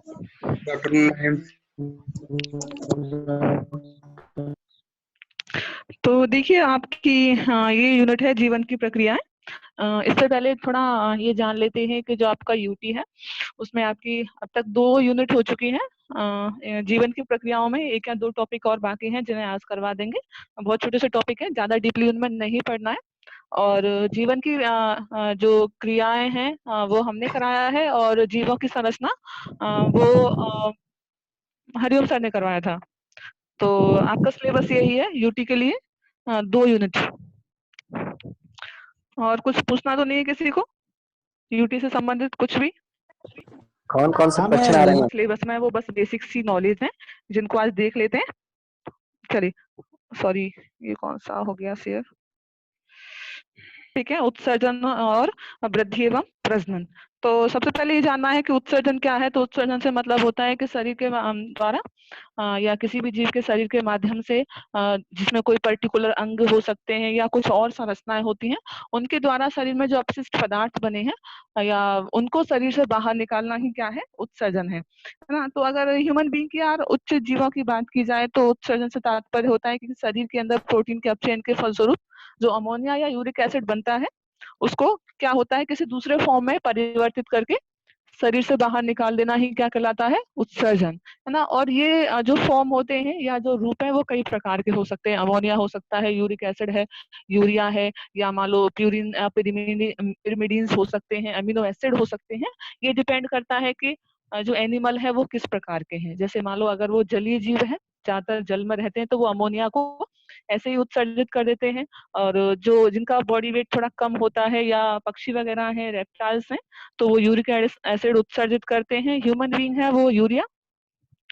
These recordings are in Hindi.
चैप्टर 9। तो देखिए आपकी, हाँ, ये यूनिट है जीवन की प्रक्रियाएं। इससे पहले थोड़ा ये जान लेते हैं कि जो आपका यूटी है उसमें आपकी अब तक 2 यूनिट हो चुकी हैं। जीवन की प्रक्रियाओं में 1 या 2 टॉपिक और बाकी हैं जिन्हें आज करवा देंगे। बहुत छोटे से टॉपिक हैं, ज्यादा डीपली उनमें नहीं पढ़ना है। और जीवन की जो क्रियाएं हैं वो हमने कराया है, और जीवों की संरचना वो हरिओम सर ने करवाया था। तो आपका सिलेबस यही है यूटी के लिए, 2 यूनिट। और कुछ पूछना तो नहीं है किसी को यूटी से संबंधित कुछ भी? कौन कौन से हाँ क्वेश्चन आ रहे हैं? सिलेबस में वो बस बेसिक सी नॉलेज है जिनको आज देख लेते हैं। चलिए, सॉरी, ये कौन सा हो गया शेयर? ठीक है, उत्सर्जन और वृद्धि एवं प्रजनन। तो सबसे पहले ये जानना है कि उत्सर्जन क्या है। तो उत्सर्जन से मतलब होता है कि शरीर के द्वारा या किसी भी जीव के शरीर के माध्यम से, जिसमें कोई पर्टिकुलर अंग हो सकते हैं या कुछ और संरचनाएं होती हैं, उनके द्वारा शरीर में जो अपशिष्ट पदार्थ बने हैं या उनको शरीर से बाहर निकालना ही क्या है, उत्सर्जन है ना। तो अगर ह्यूमन बीइंग की यार उच्च जीवों की बात की जाए तो उत्सर्जन से तात्पर्य होता है कि शरीर के अंदर प्रोटीन के अपचयन के फलस्वरूप जो अमोनिया या यूरिक एसिड बनता है उसको क्या होता है, किसी दूसरे फॉर्म में परिवर्तित करके शरीर से बाहर निकाल देना ही क्या कहलाता है, उत्सर्जन, है ना। और ये जो फॉर्म होते हैं या जो रूप है वो कई प्रकार के हो सकते हैं। अमोनिया हो सकता है, यूरिक एसिड है, यूरिया है, या मान लो प्यूरिन पिरिमिडीन्स हो सकते हैं, अमीनो एसिड हो सकते हैं। ये डिपेंड करता है कि जो एनिमल है वो किस प्रकार के हैं। जैसे मान लो अगर वो जलीय जीव है, ज्यादातर जल में रहते हैं, तो वो अमोनिया को ऐसे ही उत्सर्जित कर देते हैं। और जो जिनका बॉडी वेट थोड़ा कम होता है या पक्षी वगैरह हैं, रेप्टाइल्स हैं, तो वो यूरिक एसिड उत्सर्जित करते हैं। ह्यूमन बीइंग है वो यूरिया,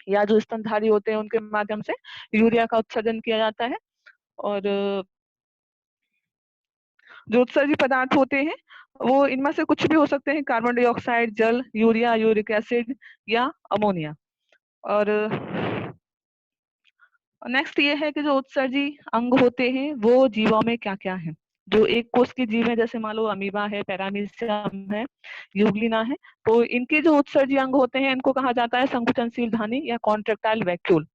या जो स्तनधारी होते हैं उनके माध्यम से यूरिया का उत्सर्जन किया जाता है। और जो उत्सर्जित पदार्थ होते हैं वो इनमें से कुछ भी हो सकते हैं, कार्बन डाइऑक्साइड, जल, यूरिया, यूरिक एसिड या अमोनिया। और नेक्स्ट ये है कि जो उत्सर्जी अंग होते हैं वो जीवों में क्या क्या है। जो एक कोष के जीव है, जैसे मान लो अमीबा है, पैरामीशियम है, यूग्लिना है, तो इनके जो उत्सर्जी अंग होते हैं इनको कहा जाता है संकुचनशील धानी या कॉन्ट्रेक्टाइल वैक्यूल।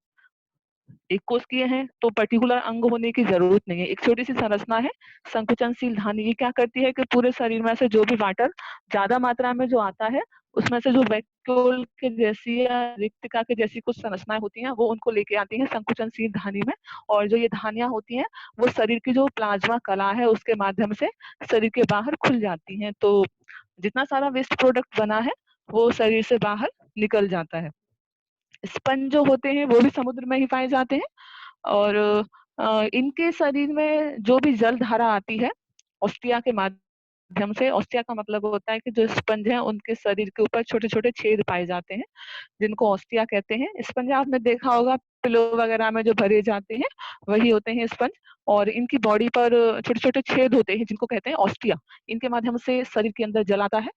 एक कोशिकीय है तो पर्टिकुलर अंग होने की जरूरत नहीं है, एक छोटी सी संरचना है संकुचनशील धानी। ये क्या करती है कि पूरे शरीर में से जो भी वाटर ज्यादा मात्रा में जो आता है उसमें से जो वैक्यूल के जैसी या रिक्तिका के जैसी कुछ संरचनाएं होती हैं वो उनको लेके आती हैं संकुचनशील धानी में। और जो ये धानियां होती हैं वो शरीर की जो प्लाज्मा कला है उसके माध्यम से शरीर के बाहर खुल जाती हैं। तो जितना सारा वेस्ट प्रोडक्ट बना है वो शरीर से बाहर निकल जाता है। स्पंज जो होते हैं वो भी समुद्र में ही पाए जाते हैं। और इनके शरीर में जो भी जल धारा आती है ऑस्टिया के माध्यम से, ऑस्टिया का मतलब होता है कि जो स्पंज है उनके शरीर के ऊपर छोटे छोटे छेद पाए जाते हैं जिनको ऑस्टिया कहते हैं। स्पंज आपने देखा होगा पिलो वगैरह में जो भरे जाते हैं वही होते हैं स्पंज। और इनकी बॉडी पर छोटे छोटे छेद होते हैं जिनको कहते हैं ऑस्टिया। इनके माध्यम से शरीर के अंदर जल आता है,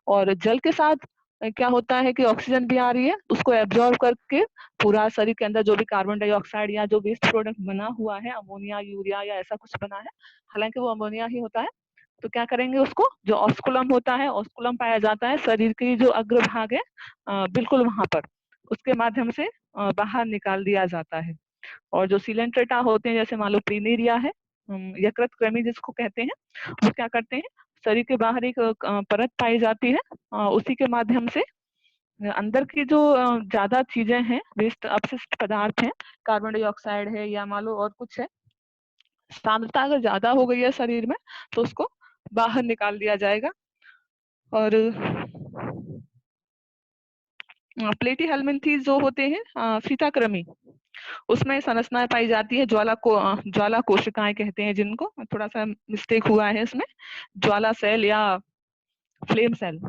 और जल के साथ क्या होता है कि ऑक्सीजन भी आ रही है, उसको एब्जॉर्ब करके पूरा शरीर के अंदर जो भी कार्बन डाइऑक्साइड या जो वेस्ट प्रोडक्ट बना हुआ है, अमोनिया, यूरिया या ऐसा कुछ बना है, हालांकि वो अमोनिया ही होता है, तो क्या करेंगे उसको, जो ऑस्कुलम होता है, ऑस्कुलम पाया जाता है शरीर की जो अग्रभाग है बिल्कुल वहां पर, उसके माध्यम से बाहर निकाल दिया जाता है। और जो सिलेंट्रेटा होते हैं, जैसे मान लो प्रीनेरिया है, यकृत कृमि जिसको कहते हैं, वो क्या करते हैं, शरीर के बाहर एक परत पाई जाती है, उसी के माध्यम से अंदर की जो ज्यादा चीजें हैं, वेस्ट अपशिष्ट पदार्थ हैं, कार्बन डाइऑक्साइड है या मान लो और कुछ है, सांद्रता अगर ज्यादा हो गई है शरीर में तो उसको बाहर निकाल दिया जाएगा। और प्लेटी हेलमिन्थीज जो होते हैं फीताकृमि, उसमें संरचनाएं पाई जाती है ज्वाला कोशिकाएं कहते हैं जिनको, थोड़ा सा मिस्टेक हुआ है इसमें, ज्वाला सेल या फ्लेम सेल।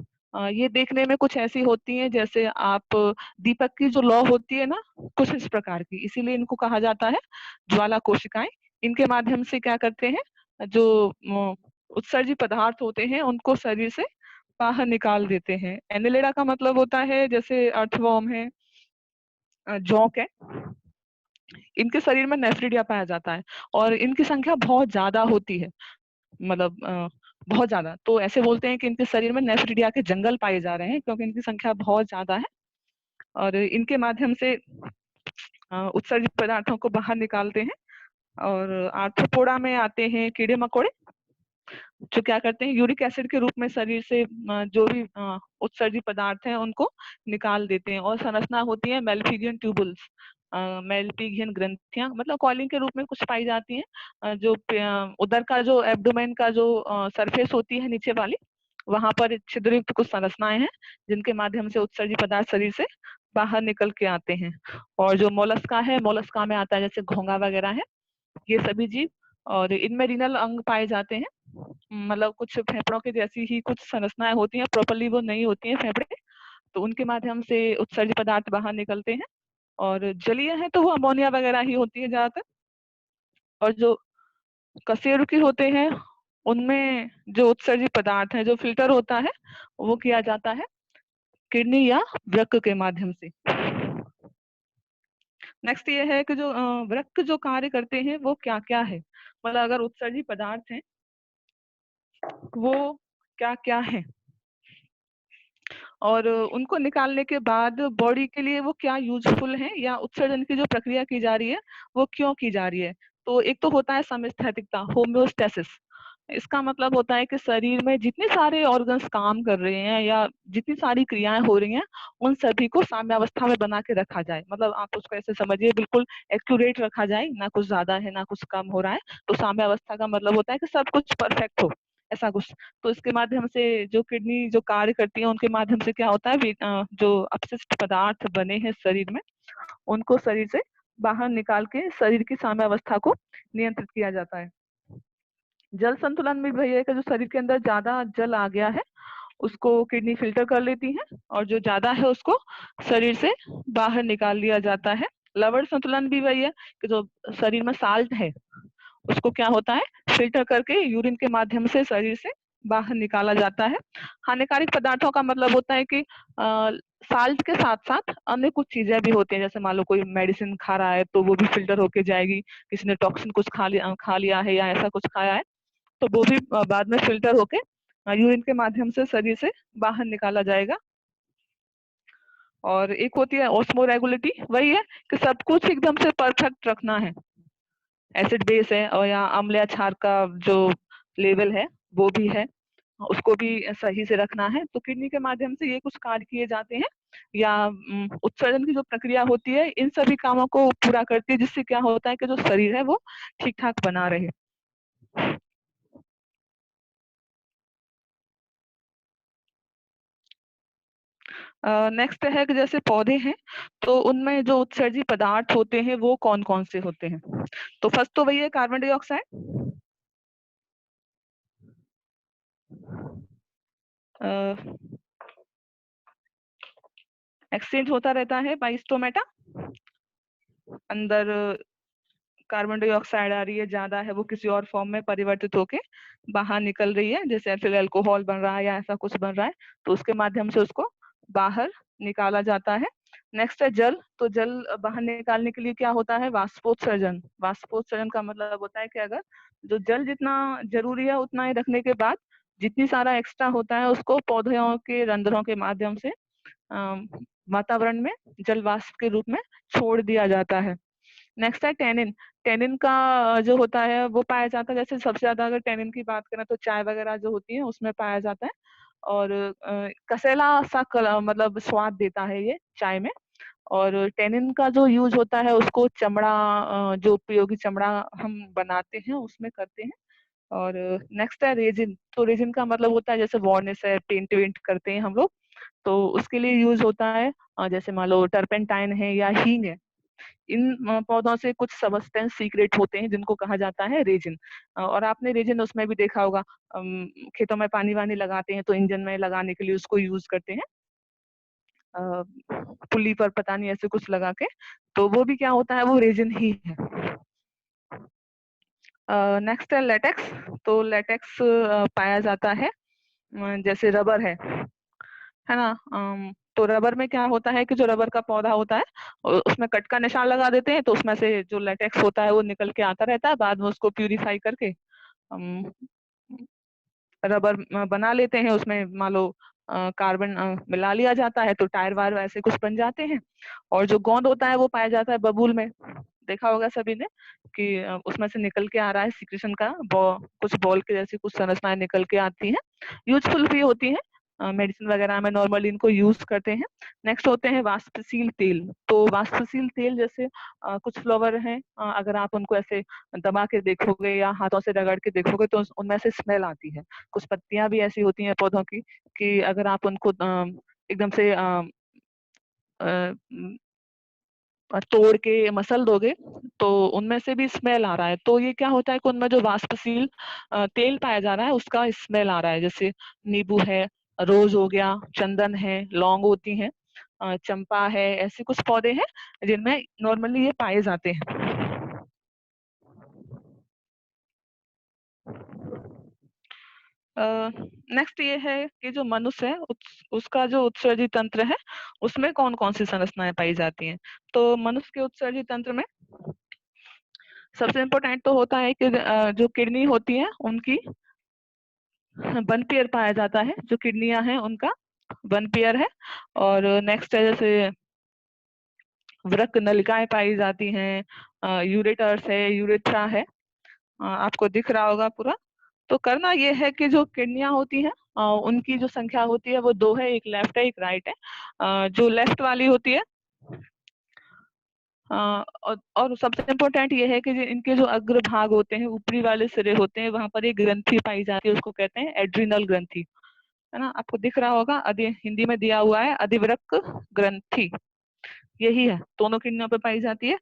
ये देखने में कुछ ऐसी होती हैं जैसे आप दीपक की जो लौ होती है ना, कुछ इस प्रकार की, इसीलिए इनको कहा जाता है ज्वाला कोशिकाएं। इनके माध्यम से क्या करते हैं, जो उत्सर्जी पदार्थ होते हैं उनको शरीर से बाहर निकाल देते हैं। एनिलेडा का मतलब होता है जैसे अर्थवॉर्म है, जौक है, इनके शरीर में नेफ्रिडिया पाया जाता है और इनकी संख्या बहुत ज्यादा होती है, मतलब बहुत ज्यादा। तो ऐसे बोलते हैं कि इनके शरीर में नेफ्रिडिया के जंगल पाए जा रहे हैं क्योंकि इनकी संख्या बहुत ज्यादा है। और इनके माध्यम से उत्सर्जित पदार्थों को बाहर निकालते हैं। और आर्थ्रोपोडा में आते हैं कीड़े मकोड़े, जो क्या करते हैं यूरिक एसिड के रूप में शरीर से जो भी उत्सर्जित पदार्थ हैं उनको निकाल देते हैं। और संरचना होती है मेलफिगियन ट्यूबुल्स, मेलफिगियन ग्रंथियां, मतलब कॉलिंग के रूप में कुछ पाई जाती हैं। जो उदर का जो एब्डोमेन का जो सरफेस होती है नीचे वाली, वहां पर छिद्रयुक्त कुछ संरचनाएं हैं जिनके माध्यम से उत्सर्जित पदार्थ शरीर से बाहर निकल के आते हैं। और जो मोलस्का है, मोलस्का में आता है जैसे घोंगा वगैरह है, ये सभी जीव। और इनमें रिनल अंग पाए जाते हैं, मतलब कुछ फेफड़ों के जैसी ही कुछ संरचनाएं होती हैं, प्रॉपरली वो नहीं होती हैं फेफड़े, तो उनके माध्यम से उत्सर्जित पदार्थ बाहर निकलते हैं। और जलीय है तो वो अमोनिया वगैरह ही होती है ज्यादातर। और जो कशेरुकी होते हैं उनमें जो उत्सर्जित पदार्थ है, जो फिल्टर होता है, वो किया जाता है किडनी या वृक्क के माध्यम से। नेक्स्ट ये है कि जो वृक्क जो कार्य करते हैं वो क्या क्या है, मतलब अगर उत्सर्जित पदार्थ हैं वो क्या क्या है, और उनको निकालने के बाद बॉडी के लिए वो क्या यूजफुल है, या उत्सर्जन की जो प्रक्रिया की जा रही है वो क्यों की जा रही है। तो एक तो होता है समस्थैतिकता, होम्योस्टेसिस। इसका मतलब होता है कि शरीर में जितने सारे ऑर्गन्स काम कर रहे हैं या जितनी सारी क्रियाएं हो रही हैं, उन सभी को साम्यावस्था में बना के रखा जाए। मतलब आप उसको ऐसे समझिए, बिल्कुल एक्यूरेट रखा जाए, ना कुछ ज्यादा है ना कुछ कम हो रहा है। तो साम्यावस्था का मतलब होता है कि सब कुछ परफेक्ट हो, ऐसा कुछ। तो इसके माध्यम से जो किडनी जो कार्य करती है, उनके माध्यम से क्या होता है, जो अपशिष्ट पदार्थ बने हैं शरीर में, उनको शरीर से बाहर निकाल के शरीर की साम्यावस्था को नियंत्रित किया जाता है। जल संतुलन में भैया का जो शरीर के अंदर ज्यादा जल आ गया है उसको किडनी फिल्टर कर लेती है, और जो ज्यादा है उसको शरीर से बाहर निकाल लिया जाता है। लवण संतुलन भी वही है कि जो शरीर में साल्ट है उसको क्या होता है, फिल्टर करके यूरिन के माध्यम से शरीर से बाहर निकाला जाता है। हानिकारक पदार्थों का मतलब होता है कि साल्ट के साथ साथ अन्य कुछ चीजें भी होती हैं, जैसे मान लो कोई मेडिसिन खा रहा है तो वो भी फिल्टर होके जाएगी, किसी ने टॉक्सिन कुछ खा लिया है या ऐसा कुछ खाया है तो वो भी बाद में फिल्टर होके यूरिन के माध्यम से शरीर से बाहर निकाला जाएगा। और एक होती है ऑस्मोरेगुलेटी, वही है कि सब कुछ एकदम से परफेक्ट रखना है, एसिड बेस है और या अम्ल या क्षार का जो लेवल है वो भी है, उसको भी सही से रखना है। तो किडनी के माध्यम से ये कुछ कार्य किए जाते हैं, या उत्सर्जन की जो प्रक्रिया होती है इन सभी कामों को पूरा करती है, जिससे क्या होता है कि जो शरीर है वो ठीक ठाक बना रहे। नेक्स्ट है कि जैसे पौधे हैं तो उनमें जो उत्सर्जित पदार्थ होते हैं वो कौन कौन से होते हैं। तो फर्स्ट तो वही है कार्बन डाइऑक्साइड, एक्सचेंज होता रहता है बाई स्टोमेटा, अंदर कार्बन डाइऑक्साइड आ रही है, ज्यादा है वो किसी और फॉर्म में परिवर्तित होके बाहर निकल रही है, जैसे फिर अल्कोहल बन रहा है या ऐसा कुछ बन रहा है, तो उसके माध्यम से उसको बाहर निकाला जाता है। नेक्स्ट है जल, तो जल बाहर निकालने के लिए क्या होता है, वाष्पोत्सर्जन। वाष्पोत्सर्जन का मतलब होता है कि अगर जो जल जितना जरूरी है उतना ही रखने के बाद जितनी सारा एक्स्ट्रा होता है उसको पौधों के रंध्रों के माध्यम से वातावरण में जल वाष्प के रूप में छोड़ दिया जाता है। नेक्स्ट है टेनिन। टेनिन का जो होता है वो पाया जाता है, जैसे सबसे ज्यादा अगर टेनिन की बात करें तो चाय वगैरह जो होती है उसमें पाया जाता है, और कसेला सा मतलब स्वाद देता है ये चाय में। और टेनिन का जो यूज होता है उसको चमड़ा, जो उपयोगी चमड़ा हम बनाते हैं उसमें करते हैं। और नेक्स्ट है रेजिन। तो रेजिन का मतलब होता है जैसे वार्निश है, पेंट वेंट करते हैं हम लोग, तो उसके लिए यूज होता है। जैसे मान लो टर्पेंटाइन है या हींग है, इन पौधों से कुछ सबस्टेंस सीक्रेट होते हैं जिनको कहा जाता है रेजिन। और आपने रेजिन उसमें भी देखा होगा, खेतों में पानी वानी लगाते हैं तो इंजन में लगाने के लिए उसको यूज करते हैं, पुली पर पता नहीं ऐसे कुछ लगा के, तो वो भी क्या होता है, वो रेजिन ही है। नेक्स्ट है लेटेक्स। तो लेटेक्स पाया जाता है जैसे रबर है ना। तो रबर में क्या होता है कि जो रबर का पौधा होता है उसमें कट का निशान लगा देते हैं, तो उसमें से जो लेटेक्स होता है वो निकल के आता रहता है, बाद में उसको प्यूरिफाई करके हम रबर बना लेते हैं। उसमें मान लो कार्बन मिला लिया जाता है तो टायर वायर ऐसे कुछ बन जाते हैं। और जो गोंद होता है वो पाया जाता है बबूल में। देखा होगा सभी ने कि उसमें से निकल के आ रहा है सिक्रेशन का कुछ बॉल के जैसी कुछ संरचनाएं निकल के आती हैं, यूजफुल भी होती हैं, मेडिसिन वगैरह में नॉर्मली इनको यूज करते हैं। नेक्स्ट होते हैं वाष्पशील तेल। तो वाष्पशील तेल जैसे कुछ फ्लावर हैं, अगर आप उनको ऐसे दबा के देखोगे या हाथों से रगड़ के देखोगे तो उनमें से स्मेल आती है। कुछ पत्तियां भी ऐसी होती हैं पौधों की कि अगर आप उनको एकदम से तोड़ के मसल दोगे तो उनमें से भी स्मेल आ रहा है। तो ये क्या होता है कि उनमें जो वाष्पशील तेल पाया जा रहा है उसका स्मेल आ रहा है। जैसे नींबू है, रोज हो गया, चंदन है, लौंग होती है, चंपा है, ऐसे कुछ पौधे हैं जिनमें नॉर्मली ये पाए जाते हैं। नेक्स्ट ये है कि जो मनुष्य है उसका जो उत्सर्जी तंत्र है उसमें कौन कौन सी संरचनाएं पाई जाती हैं। तो मनुष्य के उत्सर्जी तंत्र में सबसे इम्पोर्टेंट तो होता है कि जो किडनी होती है उनकी वन पेयर पाया जाता है। जो किडनियां हैं उनका वन पेयर है। और नेक्स्ट है जैसे वृक्क नलिकाएं पाई जाती हैं, यूरेटर्स है, यूरेथ्रा है, आपको दिख रहा होगा पूरा। तो करना ये है कि जो किडनियां होती हैं उनकी जो संख्या होती है वो दो है, एक लेफ्ट है एक राइट है। जो लेफ्ट वाली होती है और सबसे इम्पोर्टेंट ये है कि इनके जो अग्र भाग होते हैं, ऊपरी वाले सिरे होते हैं, वहां पर एक ग्रंथि पाई जाती है, उसको कहते हैं एड्रिनल ग्रंथि, है ना। आपको दिख रहा होगा, हिंदी में दिया हुआ है अधिवृक्क ग्रंथि, यही है, दोनों किडनियों पे पाई जाती है।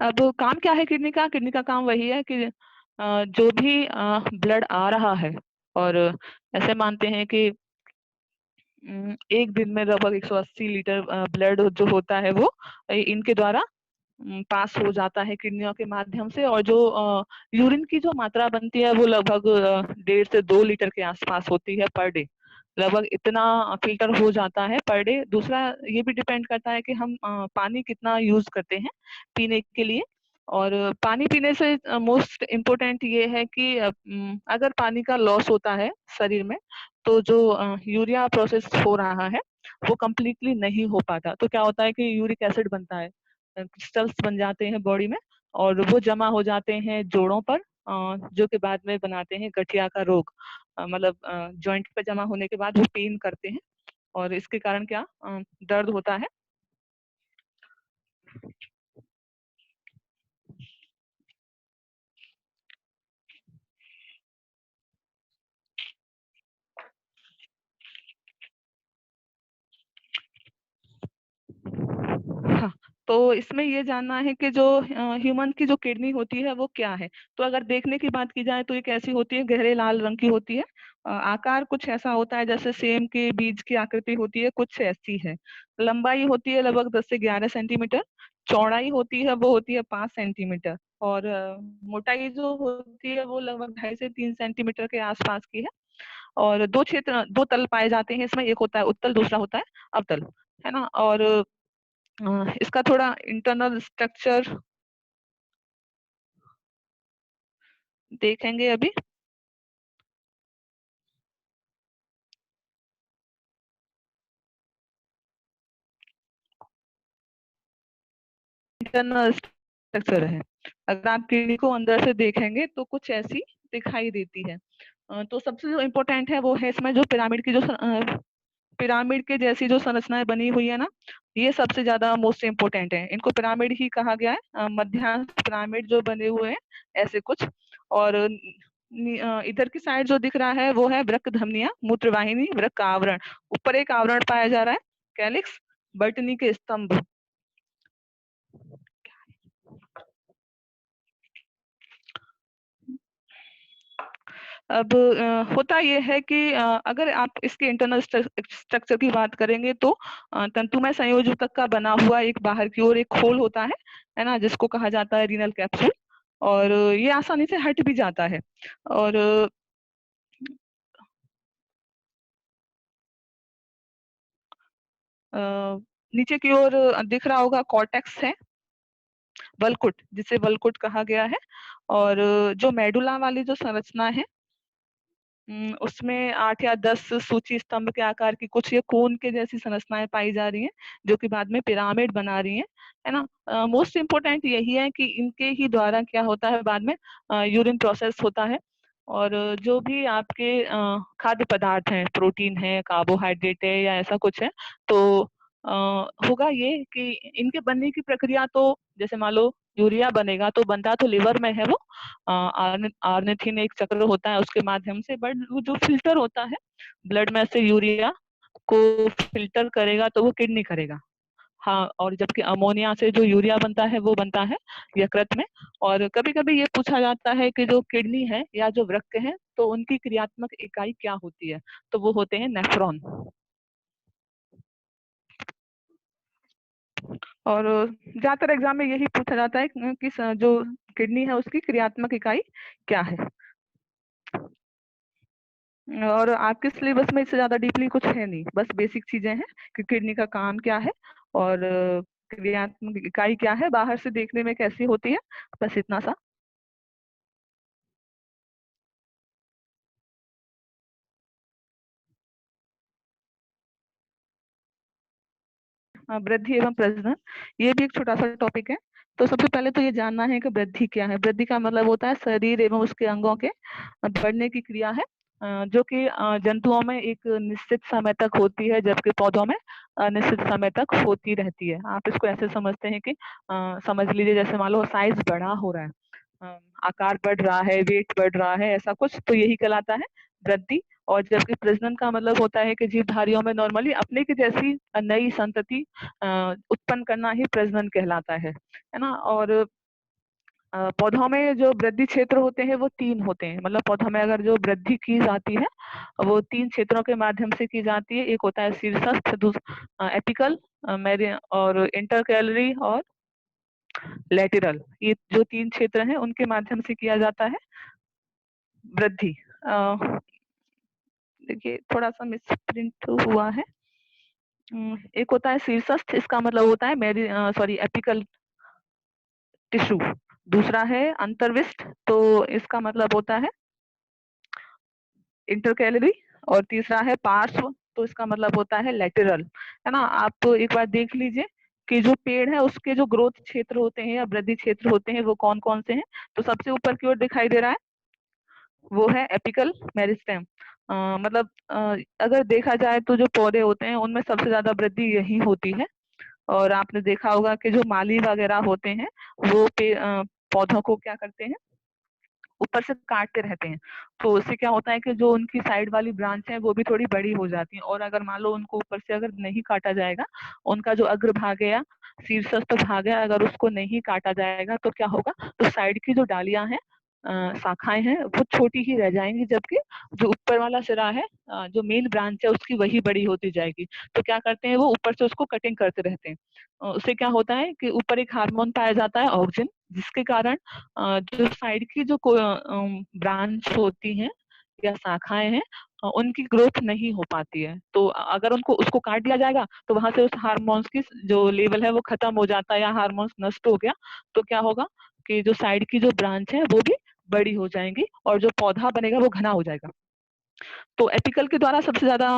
अब काम क्या है किडनी का? किडनी का काम वही है कि जो भी ब्लड आ रहा है, और ऐसे मानते हैं कि एक दिन में लगभग 180 लीटर ब्लड जो होता है वो इनके द्वारा पास हो जाता है किडनियों के माध्यम से। और जो यूरिन की जो मात्रा बनती है वो लगभग 1.5 से 2 लीटर के आसपास होती है पर डे। लगभग इतना फिल्टर हो जाता है पर डे। दूसरा ये भी डिपेंड करता है कि हम पानी कितना यूज करते हैं पीने के लिए। और पानी पीने से मोस्ट इम्पोर्टेंट ये है कि अगर पानी का लॉस होता है शरीर में तो जो यूरिया प्रोसेस हो रहा है वो कंप्लीटली नहीं हो पाता। तो क्या होता है कि यूरिक एसिड बनता है, क्रिस्टल्स बन जाते हैं बॉडी में, और वो जमा हो जाते हैं जोड़ों पर, जो कि बाद में बनाते हैं गठिया का रोग। मतलब जॉइंट पे जमा होने के बाद वो पेन करते हैं, और इसके कारण क्या दर्द होता है। हाँ, तो इसमें ये जानना है कि जो ह्यूमन की जो किडनी होती है वो क्या है। तो अगर देखने की बात की जाए तो ये कैसी होती है, गहरे लाल रंग की होती है। आकार कुछ ऐसा होता है जैसे सेम के बीज की आकृति होती है, कुछ ऐसी है। लंबाई होती है लगभग 10 से 11 सेंटीमीटर। चौड़ाई होती है वो होती है 5 सेंटीमीटर। और मोटाई जो होती है वो लगभग 2.5 से 3 सेंटीमीटर के आसपास की है। और दो तल पाए जाते हैं इसमें, एक होता है उत्तल, दूसरा होता है अवतल, है ना। और इसका थोड़ा इंटरनल स्ट्रक्चर देखेंगे अभी। इंटरनल स्ट्रक्चर है, अगर आप किडनी को अंदर से देखेंगे तो कुछ ऐसी दिखाई देती है। तो सबसे जो इम्पोर्टेंट है वो है इसमें जो पिरामिड के जैसी जो संरचनाएं बनी हुई है ना, ये सबसे ज्यादा मोस्ट इम्पोर्टेंट है। इनको पिरामिड ही कहा गया है, मध्यांश पिरामिड जो बने हुए हैं ऐसे कुछ। और इधर की साइड जो दिख रहा है वो है वृक्क धमनियां, मूत्रवाहिनी, वृक्क आवरण। ऊपर एक आवरण पाया जा रहा है कैलिक्स, बर्टनी के स्तंभ। अब होता यह है कि अगर आप इसके इंटरनल स्ट्रक्चर की बात करेंगे तो तंतुमय संयोजक का बना हुआ एक बाहर की ओर एक खोल होता है ना, जिसको कहा जाता है रीनल कैप्सूल। और ये आसानी से हट भी जाता है। और नीचे की ओर दिख रहा होगा कॉर्टेक्स है, वलकुट, जिसे वलकुट कहा गया है। और जो मेडुला वाली जो संरचना है, उसमें 8 या 10 सूची स्तंभ के आकार की कुछ ये कोन के जैसी संरचनाएं पाई जा रही हैं, जो कि बाद में पिरामिड बना रही हैं, है ना। मोस्ट इम्पोर्टेंट यही है कि इनके ही द्वारा क्या होता है, बाद में यूरिन प्रोसेस होता है। और जो भी आपके खाद्य पदार्थ हैं, प्रोटीन है, कार्बोहाइड्रेट है या ऐसा कुछ है, तो अ, होगा ये कि इनके बनने की प्रक्रिया, तो जैसे मान लो यूरिया बनेगा तो बनता तो लिवर में है वो, आर्निथिन एक चक्र होता है उसके माध्यम से, बट वो जो फिल्टर होता है ब्लड में से यूरिया को फिल्टर करेगा तो वो किडनी करेगा। हाँ, और जबकि अमोनिया से जो यूरिया बनता है वो बनता है यकृत में। और कभी कभी ये पूछा जाता है कि जो किडनी है या जो वृक्क है, तो उनकी क्रियात्मक इकाई क्या होती है, तो वो होते हैं नेफ्रॉन। और ज्यादातर एग्जाम में यही पूछा जाता है कि जो किडनी है उसकी क्रियात्मक इकाई क्या है। और आपके सिलेबस में इससे ज्यादा डीपली कुछ है नहीं, बस बेसिक चीजें हैं कि किडनी का काम क्या है और क्रियात्मक इकाई क्या है, बाहर से देखने में कैसी होती है, बस इतना सा। वृद्धि एवं प्रजनन, ये भी एक छोटा सा टॉपिक है। तो सबसे पहले तो ये जानना है कि वृद्धि क्या है। वृद्धि का मतलब होता है शरीर एवं उसके अंगों के बढ़ने की क्रिया है, जो कि जंतुओं में एक निश्चित समय तक होती है, जबकि पौधों में अनिश्चित समय तक होती रहती है। आप इसको ऐसे समझते हैं कि समझ लीजिए जैसे मान लो साइज बड़ा हो रहा है, आकार बढ़ रहा है, वेट बढ़ रहा है, ऐसा कुछ, तो यही कहलाता है वृद्धि। और जबकि प्रजनन का मतलब होता है कि जीवधारियों में नॉर्मली अपने की जैसी नई संतति उत्पन्न करना ही प्रजनन कहलाता है ना। और पौधों में जो वृद्धि क्षेत्र होते हैं वो 3 होते हैं, मतलब पौधों में अगर जो वृद्धि की जाती है वो 3 क्षेत्रों के माध्यम से की जाती है। एक होता है शीर्षस्थ, एपिकल, मेरि और इंटरकैलरी और लेटरल, ये जो 3 क्षेत्र हैं उनके माध्यम से किया जाता है वृद्धि। देखिए थोड़ा सा मिस प्रिंट हुआ है। एक होता है शीर्षस्थ, इसका मतलब होता है मेरी सॉरी एपिकल टिश्यू। दूसरा है अंतर्विष्ट, तो इसका मतलब होता है इंटरकैलरी। और तीसरा है पार्श्व, तो इसका मतलब होता है लेटरल, है ना। आप तो एक बार देख लीजिए कि जो पेड़ है उसके जो ग्रोथ क्षेत्र होते हैं या वृद्धि क्षेत्र होते हैं वो कौन कौन से हैं। तो सबसे ऊपर की ओर दिखाई दे रहा है वो है एपिकल मेरिस्टेम। मतलब अगर देखा जाए तो जो पौधे होते हैं उनमें सबसे ज्यादा वृद्धि यही होती है। और आपने देखा होगा कि जो माली वगैरह होते हैं वो पौधों को क्या करते हैं, ऊपर से काटते रहते हैं। तो उससे क्या होता है कि जो उनकी साइड वाली ब्रांच है वो भी थोड़ी बड़ी हो जाती है। और अगर मान लो उनको ऊपर से अगर नहीं काटा जाएगा, उनका जो अग्र भाग है या शीर्षस्थ भाग है, अगर उसको नहीं काटा जाएगा तो क्या होगा, तो साइड की जो डालियां हैं, शाखाएं हैं, वो छोटी ही रह जाएंगी, जबकि जो ऊपर वाला सिरा है, जो मेन ब्रांच है उसकी वही बड़ी होती जाएगी। तो क्या करते हैं वो ऊपर से उसको कटिंग करते रहते हैं। उससे क्या होता है कि ऊपर एक हार्मोन पाया जाता है ऑक्सिन, जिसके कारण जो साइड की जो ब्रांच होती हैं या शाखाएं हैं, उनकी ग्रोथ नहीं हो पाती है। तो अगर उनको उसको काट दिया जाएगा तो वहां से उस हार्मोन्स की जो लेवल है वो खत्म हो जाता है या हार्मोन्स नष्ट हो गया, तो क्या होगा कि जो साइड की जो ब्रांच है वो भी बड़ी हो जाएंगी और जो पौधा बनेगा वो घना हो जाएगा। तो एपिकल के द्वारा सबसे ज्यादा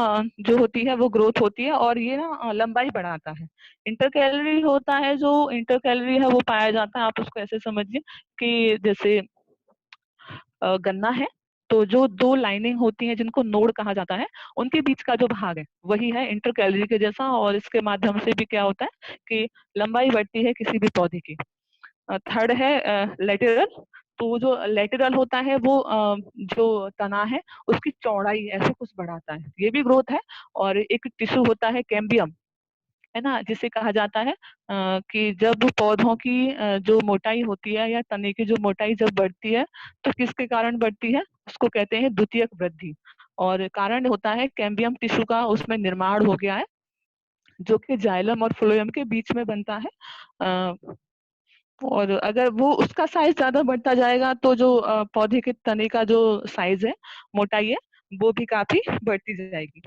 जो होती है वो ग्रोथ होती है, और ये ना लंबाई बढ़ाता है। इंटरकैलरी होता है, जो इंटरकैलरी है वो पाया जाता है, आप उसको ऐसे समझिए कि जैसे गन्ना है, तो जो दो लाइनिंग होती हैं जिनको नोड कहा जाता है, उनके बीच का जो भाग है वही है इंटरकैलरी के जैसा। और इसके माध्यम से भी क्या होता है कि लंबाई बढ़ती है किसी भी पौधे की। थर्ड है लेटरल। तो जो लेटरल होता है वो जो तना है उसकी चौड़ाई ऐसे कुछ बढ़ाता है, ये भी ग्रोथ है। और एक टिश्यू होता है कैम्बियम, है ना, जिसे कहा जाता है कि जब पौधों की जो मोटाई होती है या तने की जो मोटाई जब बढ़ती है तो किसके कारण बढ़ती है, उसको कहते हैं द्वितीयक वृद्धि। और कारण होता है कैम्बियम टिश्यू का उसमें निर्माण हो गया है, जो कि जाइलम और फ्लोएम के बीच में बनता है। और अगर वो उसका साइज ज्यादा बढ़ता जाएगा तो जो पौधे के तने का जो साइज है, मोटाई है, वो भी काफी बढ़ती जाएगी।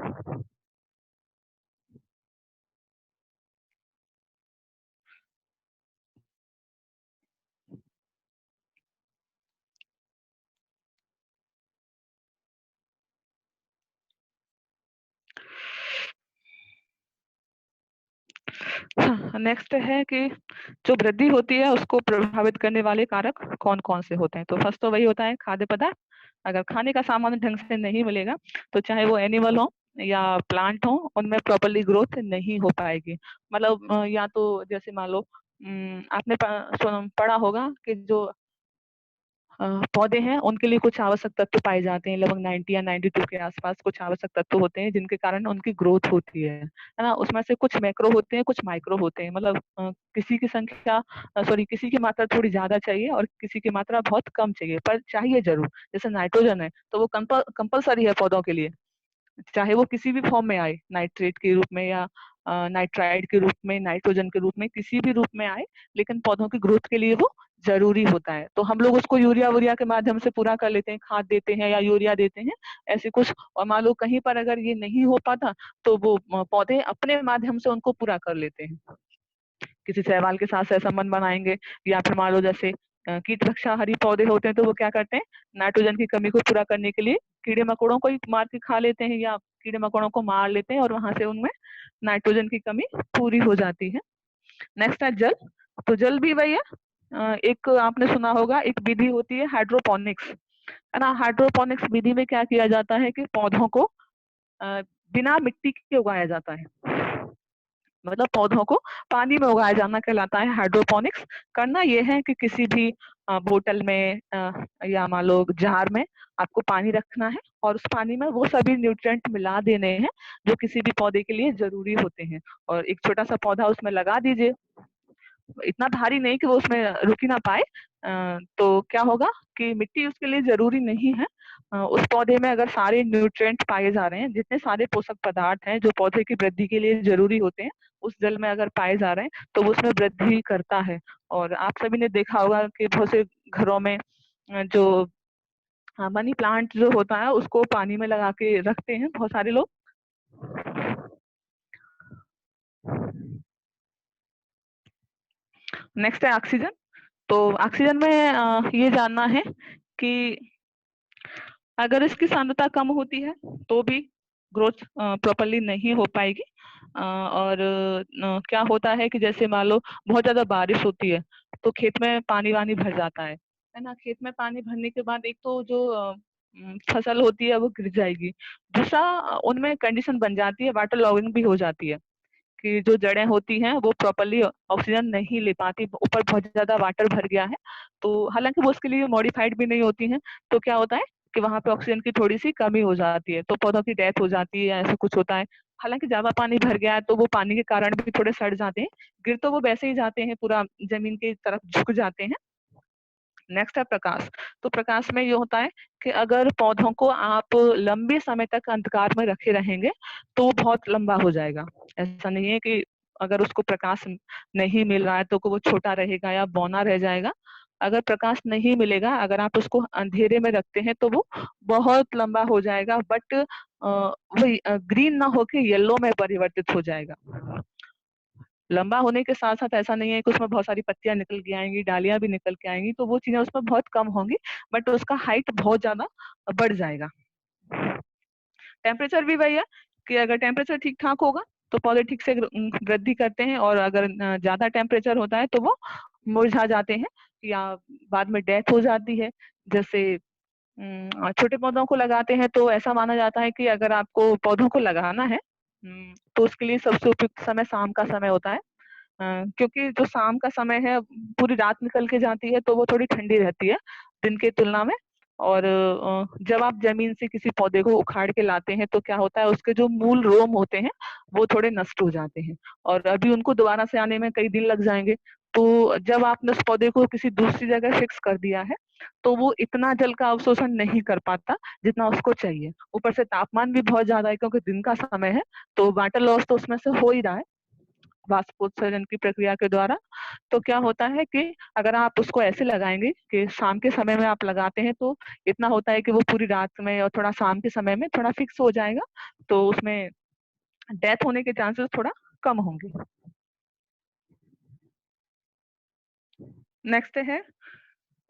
नेक्स्ट है कि जो वृद्धि होती है उसको प्रभावित करने वाले कारक कौन कौन से होते हैं। तो फर्स्ट तो वही होता है खाद्य पदार्थ। अगर खाने का सामान ढंग से नहीं मिलेगा तो चाहे वो एनिमल हो या प्लांट हो, उनमें प्रॉपरली ग्रोथ नहीं हो पाएगी। मतलब या तो जैसे मान लो आपने पढ़ा होगा कि जो पौधे हैं उनके लिए कुछ आवश्यक तत्व पाए जाते हैं, लगभग 90 या 92 के आसपास कुछ आवश्यक तत्व होते हैं जिनके कारण उनकी ग्रोथ होती है ना। उसमें से कुछ मैक्रो होते हैं, कुछ माइक्रो होते हैं। मतलब किसी की संख्या किसी की मात्रा थोड़ी ज्यादा चाहिए और किसी की मात्रा बहुत कम चाहिए, पर चाहिए जरूर। जैसे नाइट्रोजन है तो वो कंपलसरी है पौधों के लिए, चाहे वो किसी भी फॉर्म में आए, नाइट्रेट के रूप में या नाइट्राइड के रूप में, नाइट्रोजन के रूप में, किसी भी रूप में आए, लेकिन पौधों की ग्रोथ के लिए वो जरूरी होता है। तो हम लोग उसको यूरिया वूरिया के माध्यम से पूरा कर लेते हैं, खाद देते हैं या यूरिया देते हैं, ऐसे कुछ। और मान लो कहीं पर अगर ये नहीं हो पाता तो वो पौधे अपने माध्यम से उनको पूरा कर लेते हैं। किसी शैवाल के साथ सहसंबंध बनाएंगे, या फिर मान लो जैसे कीट रक्षाहारी पौधे होते हैं तो वो क्या करते हैं, नाइट्रोजन की कमी को पूरा करने के लिए कीड़े मकोड़ों को ही मार के खा लेते हैं या कीड़े मकोड़ों को मार लेते हैं और वहां से उनमें नाइट्रोजन की कमी पूरी हो जाती है। नेक्स्ट है जल। तो जल भी वही है। एक आपने सुना होगा, एक विधि होती है हाइड्रोपोनिक्स, है ना। हाइड्रोपोनिक्स विधि में क्या किया जाता है कि पौधों को बिना मिट्टी के उगाया जाता है। मतलब पौधों को पानी में उगाया जाना कहलाता है हाइड्रोपोनिक्स। करना यह है कि किसी भी बोतल में या मान लो जार में आपको पानी रखना है और उस पानी में वो सभी न्यूट्रिएंट मिला देने हैं जो किसी भी पौधे के लिए जरूरी होते हैं, और एक छोटा सा पौधा उसमें लगा दीजिए। इतना भारी नहीं कि वो उसमें रुक ही ना पाए। तो क्या होगा कि मिट्टी उसके लिए जरूरी नहीं है। उस पौधे में अगर सारे न्यूट्रिएंट पाए जा रहे हैं, जितने सारे पोषक पदार्थ हैं जो पौधे की वृद्धि के लिए जरूरी होते हैं, उस जल में अगर पाए जा रहे हैं तो वो उसमें वृद्धि करता है। और आप सभी ने देखा होगा कि बहुत से घरों में जो मनी प्लांट जो होता है उसको पानी में लगा के रखते हैं बहुत सारे लोग। नेक्स्ट है ऑक्सीजन। तो ऑक्सीजन में ये जानना है कि अगर इसकी सांद्रता कम होती है तो भी ग्रोथ प्रॉपरली नहीं हो पाएगी। और क्या होता है कि जैसे मान लो बहुत ज्यादा बारिश होती है तो खेत में पानी वानी भर जाता है ना। खेत में पानी भरने के बाद एक तो जो फसल होती है वो गिर जाएगी। दूसरा उनमें कंडीशन बन जाती है, वाटर लॉगिंग भी हो जाती है कि जो जड़ें होती हैं वो प्रॉपरली ऑक्सीजन नहीं ले पाती, ऊपर बहुत ज्यादा वाटर भर गया है। तो हालांकि वो उसके लिए मॉडिफाइड भी नहीं होती हैं, तो क्या होता है कि वहां पे ऑक्सीजन की थोड़ी सी कमी हो जाती है, तो पौधों की डेथ हो जाती है, ऐसा कुछ होता है। हालांकि ज्यादा पानी भर गया है तो वो पानी के कारण भी थोड़े सड़ जाते हैं, गिर तो वो वैसे ही जाते हैं, पूरा जमीन की तरफ झुक जाते हैं। नेक्स्ट है प्रकाश। तो प्रकाश में ये होता है कि अगर पौधों को आप लंबे समय तक अंधकार में रखे रहेंगे तो वो बहुत लंबा हो जाएगा। ऐसा नहीं है कि अगर उसको प्रकाश नहीं मिल रहा है तो वो छोटा रहेगा या बौना रह जाएगा। अगर प्रकाश नहीं मिलेगा, अगर आप उसको अंधेरे में रखते हैं तो वो बहुत लंबा हो जाएगा, बट वही ग्रीन ना होके येलो में परिवर्तित हो जाएगा। लंबा होने के साथ साथ ऐसा नहीं है कि उसमें बहुत सारी पत्तियां निकल के आएंगी, डालियां भी निकल के आएंगी, तो वो चीजें उसमें बहुत कम होंगी, बट उसका हाइट बहुत ज्यादा बढ़ जाएगा। टेम्परेचर भी वही है कि अगर टेम्परेचर ठीक ठाक होगा तो पौधे ठीक से वृद्धि करते हैं, और अगर ज्यादा टेम्परेचर होता है तो वो मुरझा जाते हैं या बाद में डेथ हो जाती है। जैसे छोटे पौधों को लगाते हैं तो ऐसा माना जाता है कि अगर आपको पौधों को लगाना है तो उसके लिए सबसे उपयुक्त समय शाम का समय होता है। क्योंकि जो शाम का समय है पूरी रात निकल के जाती है तो वो थोड़ी ठंडी रहती है दिन की तुलना में। और जब आप जमीन से किसी पौधे को उखाड़ के लाते हैं तो क्या होता है, उसके जो मूल रोम होते हैं वो थोड़े नष्ट हो जाते हैं, और अभी उनको दोबारा से आने में कई दिन लग जाएंगे। तो जब आपने उस पौधे को किसी दूसरी जगह फिक्स कर दिया है तो वो इतना जल का अवशोषण नहीं कर पाता जितना उसको चाहिए। ऊपर से तापमान भी बहुत ज्यादा है क्योंकि दिन का समय है, तो वाटर लॉस तो उसमें से हो ही रहा है वाष्पोत्सर्जन की प्रक्रिया के द्वारा। तो क्या होता है कि अगर आप उसको ऐसे लगाएंगे कि शाम के समय में आप लगाते हैं तो इतना होता है कि वो पूरी रात में और थोड़ा शाम के समय में थोड़ा फिक्स हो जाएगा, तो उसमें डेथ होने के चांसेस थोड़ा कम होंगे। नेक्स्ट है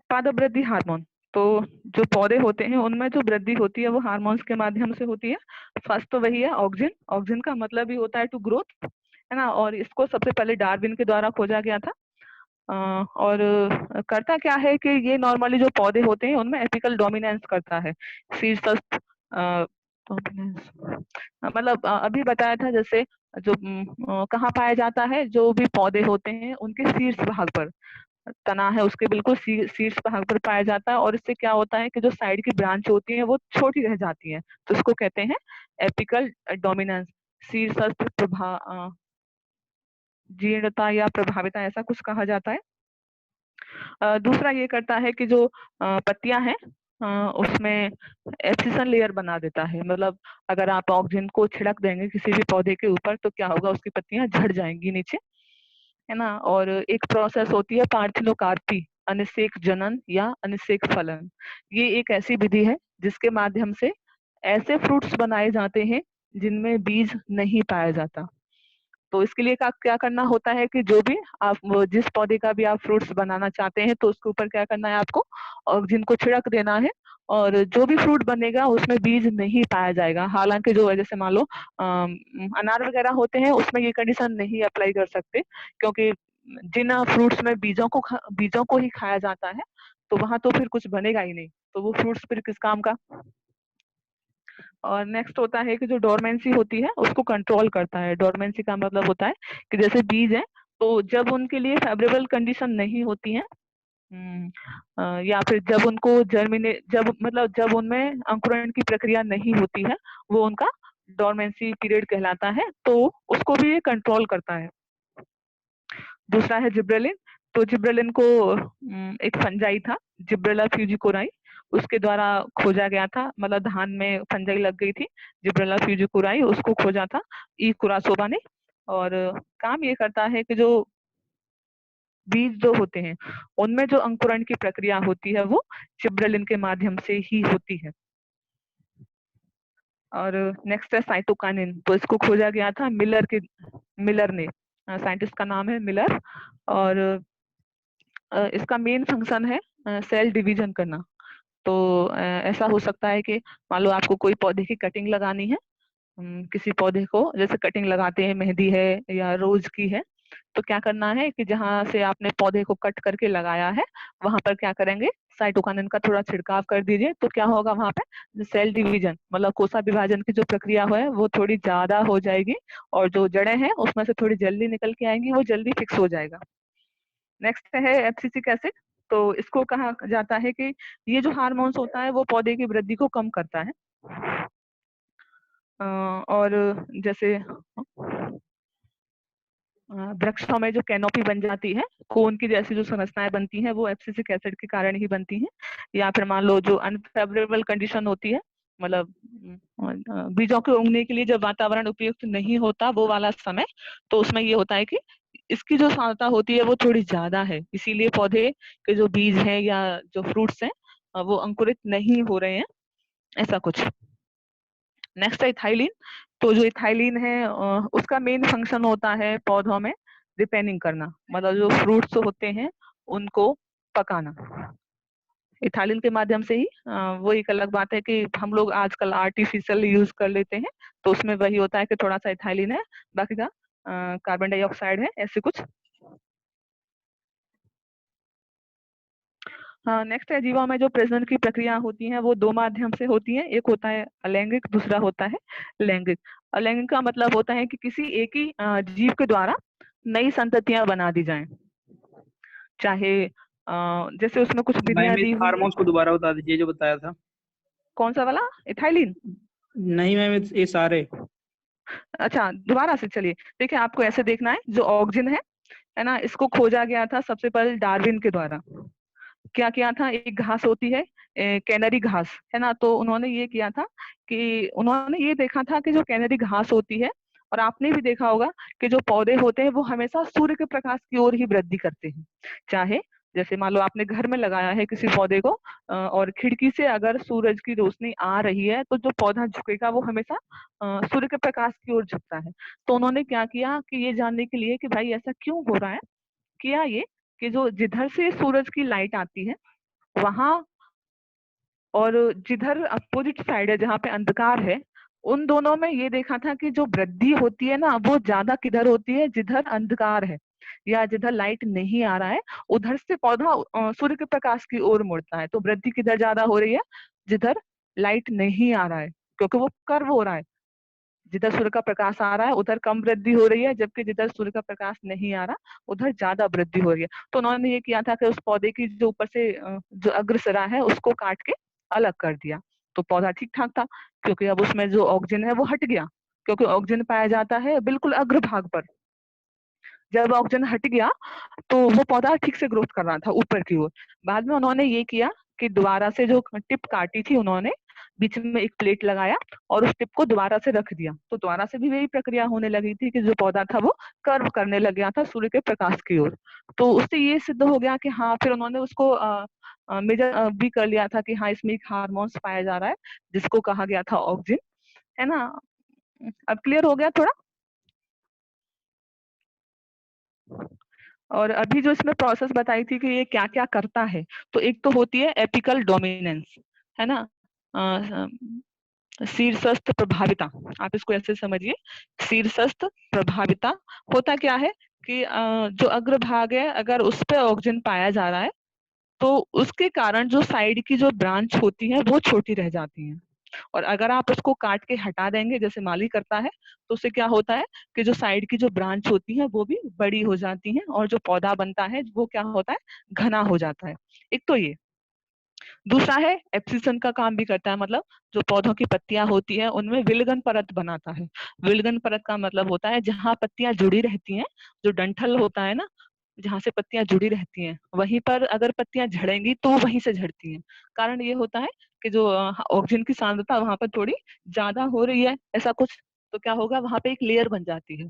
पादप वृद्धि हार्मोन। तो जो पौधे होते हैं उनमें जो वृद्धि होती है वो हार्मोन्स के माध्यम से होती है। फर्स्ट तो वही है ऑक्सिन। ऑक्सिन का मतलब ही होता है टू ग्रोथ। है ना। और इसको सबसे पहले डार्विन के द्वारा खोजा गया था। और करता क्या है कि ये नॉर्मली जो पौधे होते हैं उनमें एपिकल डोमिनेंस करता है, शीर्षस्थ डोमिनेंस। मतलब अभी बताया था जैसे जो कहाँ पाया जाता है, जो भी पौधे होते हैं उनके शीर्ष भाग पर, तना है उसके बिल्कुल शीर्ष भाग पर पाया जाता है। और इससे क्या होता है कि जो साइड की ब्रांच होती है वो छोटी रह जाती है, तो इसको कहते हैं एपिकल डोमिनेंस, शीर्षस्थ जीर्णता या प्रभाविता, ऐसा कुछ कहा जाता है। दूसरा ये करता है कि जो पत्तियां हैं उसमें एब्सिशन लेयर बना देता है। मतलब अगर आप ऑक्सीजन को छिड़क देंगे किसी भी पौधे के ऊपर तो क्या होगा, उसकी पत्तियां झड़ जाएंगी नीचे, है ना। और एक प्रोसेस होती है पार्थिनोकार्पी, अनिषेक जनन या अनिषेक फलन। ये एक ऐसी विधि है जिसके माध्यम से ऐसे फ्रूट्स बनाए जाते हैं जिनमें बीज नहीं पाया जाता। तो इसके लिए क्या करना होता है कि जो भी आप जिस पौधे का भी आप फ्रूट्स बनाना चाहते हैं तो उसके ऊपर क्या करना है आपको, और जिनको छिड़क देना है, और जो भी फ्रूट बनेगा उसमें बीज नहीं पाया जाएगा। हालांकि जो जैसे मान लो अनार वगैरह होते हैं उसमें ये कंडीशन नहीं अप्लाई कर सकते, क्योंकि जिन फ्रूट्स में बीजों को ही खाया जाता है तो वहां तो फिर कुछ बनेगा ही नहीं, तो वो फ्रूट्स फिर किस काम का। और नेक्स्ट होता है कि जो डोरमेंसी होती है उसको कंट्रोल करता है। डोरमेंसी का मतलब होता है कि जैसे बीज है तो जब उनके लिए फेवरेबल कंडीशन नहीं होती है, या फिर जब उनको जब उनमें अंकुरण की प्रक्रिया नहीं होती है, वो उनका डोरमेंसी पीरियड कहलाता है, तो उसको भी ये कंट्रोल करता है। दूसरा है जिब्रेलिन। तो जिब्रेलिन को एक फंजाई था, जिब्रेला फ्यूजिकोराई, उसके द्वारा खोजा गया था। मतलब धान में फंजाई लग गई थी, जिब्रेला फ्यूजिकोराई, उसको खोजा था ई कुरासोबा ने। और काम ये करता है कि जो बीज जो होते हैं उनमें जो अंकुरण की प्रक्रिया होती है वो जिब्रेलिन के माध्यम से ही होती है। और नेक्स्ट है साइटोकाइनिन। तो इसको खोजा गया था मिलर ने, साइंटिस्ट का नाम है मिलर। और इसका मेन फंक्शन है सेल डिवीजन करना। तो ऐसा हो सकता है कि मान लो आपको कोई पौधे की कटिंग लगानी है, किसी पौधे को जैसे कटिंग लगाते हैं, मेहंदी है या रोज की है, तो क्या करना है कि जहां से आपने पौधे को कट करके लगाया है वहां पर क्या करेंगे, साइटोकाइनिन का थोड़ा छिड़काव कर दीजिए, तो क्या होगा वहां पे सेल डिवीजन मतलब कोशिका विभाजन की जो प्रक्रिया है वो थोड़ी ज्यादा हो जाएगी, और जो जड़ें हैं उसमें से थोड़ी जल्दी निकल के आएंगी, वो जल्दी फिक्स हो जाएगा। नेक्स्ट है एब्सिसिक एसिड। तो इसको कहा जाता है कि ये जो हार्मोन्स होता है वो पौधे की वृद्धि को कम करता है। और जैसे वृक्षों में जो कैनोपी बन जाती है, कोन की जैसी जो संरचनाएं बनती हैं वो एब्सिसिक एसिड के कारण ही बनती हैं। या फिर मान लो जो अनफेवरेबल कंडीशन होती है, मतलब बीजों के उगने के लिए जब वातावरण उपयुक्त नहीं होता वो वाला समय, तो उसमें ये होता है कि इसकी जो सांद्रता होती है वो थोड़ी ज्यादा है, इसीलिए पौधे के जो बीज हैं या जो फ्रूट्स हैं वो अंकुरित नहीं हो रहे हैं, ऐसा कुछ। नेक्स्ट है इथाइलिन। तो जो इथाइलिन है उसका मेन फंक्शन होता है पौधों में रिपेनिंग करना, मतलब जो फ्रूट्स होते हैं उनको पकाना इथाइलिन के माध्यम से ही। वो एक अलग बात है कि हम लोग आजकल आर्टिफिशियल यूज कर लेते हैं, तो उसमें वही होता है कि थोड़ा सा इथाइलिन है, बाकी का कार्बन डाइऑक्साइड है, ऐसे कुछ। हाँ, नेक्स्ट है जीवा में जो प्रजनन की प्रक्रिया होती है वो दो माध्यम से होती है, एक होता है अलैंगिक, दूसरा होता है लैंगिक। अलैंगिक का मतलब होता है कि किसी एक ही जीव के द्वारा नई संततियां बना दी जाएं, चाहे जैसे उसमें कुछ मैम विधियां इस दी हुई है। हार्मोन्स को दोबारा बता दीजिए जो बताया था। कौन सा वाला, इथाइलिन? नहीं मैम, ये सारे। अच्छा दोबारा से चलिए, देखिए आपको ऐसे देखना है, जो ऑक्सिन है ना, इसको खोजा गया था सबसे पहले डार्विन के द्वारा। क्या किया था, एक घास होती है कैनरी घास, है ना, तो उन्होंने ये किया था कि उन्होंने ये देखा था कि जो कैनरी घास होती है, और आपने भी देखा होगा कि जो पौधे होते हैं वो हमेशा सूर्य के प्रकाश की ओर ही वृद्धि करते हैं। चाहे जैसे मान लो आपने घर में लगाया है किसी पौधे को, और खिड़की से अगर सूरज की रोशनी आ रही है तो जो पौधा झुकेगा वो हमेशा सूर्य के प्रकाश की ओर झुकता है। तो उन्होंने क्या किया कि ये जानने के लिए कि भाई ऐसा क्यों हो रहा है, किया ये कि जो जिधर से सूरज की लाइट आती है वहां, और जिधर अपोजिट साइड है जहाँ पे अंधकार है उन दोनों में ये देखा था कि जो वृद्धि होती है ना वो ज्यादा किधर होती है, जिधर अंधकार है या जिधर लाइट नहीं आ रहा है, उधर से पौधा सूर्य के प्रकाश की ओर मुड़ता है। तो वृद्धि किधर ज्यादा हो रही है, जिधर लाइट नहीं आ रहा है, क्योंकि वो कर्व हो रहा है। जिधर सूर्य का प्रकाश आ रहा है उधर कम वृद्धि हो रही है, जबकि जिधर सूर्य का प्रकाश नहीं आ रहा उधर ज्यादा वृद्धि हो रही है। तो उन्होंने ये किया था कि उस पौधे की जो ऊपर से जो अग्रसिरा है उसको काट के अलग कर दिया। तो पौधा ठीक ठाक था, क्योंकि अब उसमें जो ऑक्सीजन है वो हट गया, क्योंकि ऑक्सीजन पाया जाता है बिल्कुल अग्रभाग पर। जब ऑक्सीजन हट गया तो वो पौधा ठीक से ग्रोथ कर रहा था ऊपर की ओर। बाद में उन्होंने ये किया कि दोबारा से जो टिप काटी थी उन्होंने, बीच में एक प्लेट लगाया और उस टिप को दोबारा से रख दिया। तो दोबारा से भी वही प्रक्रिया होने लगी थी कि जो पौधा था वो कर्व करने लग गया था सूर्य के प्रकाश की ओर। तो उससे ये सिद्ध हो गया कि हाँ, फिर उन्होंने उसको मेजर भी कर लिया था कि हाँ इसमें एक हार्मोन्स पाया जा रहा है जिसको कहा गया था ऑक्सिन, है ना। अब क्लियर हो गया थोड़ा। और अभी जो इसमें प्रोसेस बताई थी कि ये क्या क्या करता है, तो एक तो होती है एपिकल डोमिनेंस, है ना। शीर्षस्थ प्रभाविता, आप इसको ऐसे समझिए, शीर्षस्थ प्रभाविता होता क्या है कि जो अग्रभाग है अगर उस पर ऑक्सीजन पाया जा रहा है तो उसके कारण जो साइड की जो ब्रांच होती है वो छोटी रह जाती है। और अगर आप उसको काट के हटा देंगे जैसे माली करता है, तो उससे क्या होता है कि जो साइड की जो ब्रांच होती है वो भी बड़ी हो जाती है और जो पौधा बनता है वो क्या होता है, घना हो जाता है। एक तो ये। दूसरा है एब्सिशन का काम भी करता है, मतलब जो पौधों की पत्तियां होती है उनमें विलगन परत बनाता है। विलगन परत का मतलब होता है जहां पत्तियां जुड़ी रहती हैं, जो डंठल होता है ना, जहां से पत्तियां जुड़ी रहती हैं वहीं पर अगर पत्तियां झड़ेंगी तो वहीं से झड़ती हैं। कारण ये होता है कि जो ऑक्सीजन की सांद्रता वहां पर थोड़ी ज्यादा हो रही है, ऐसा कुछ। तो क्या होगा, वहां पे एक लेयर बन जाती है।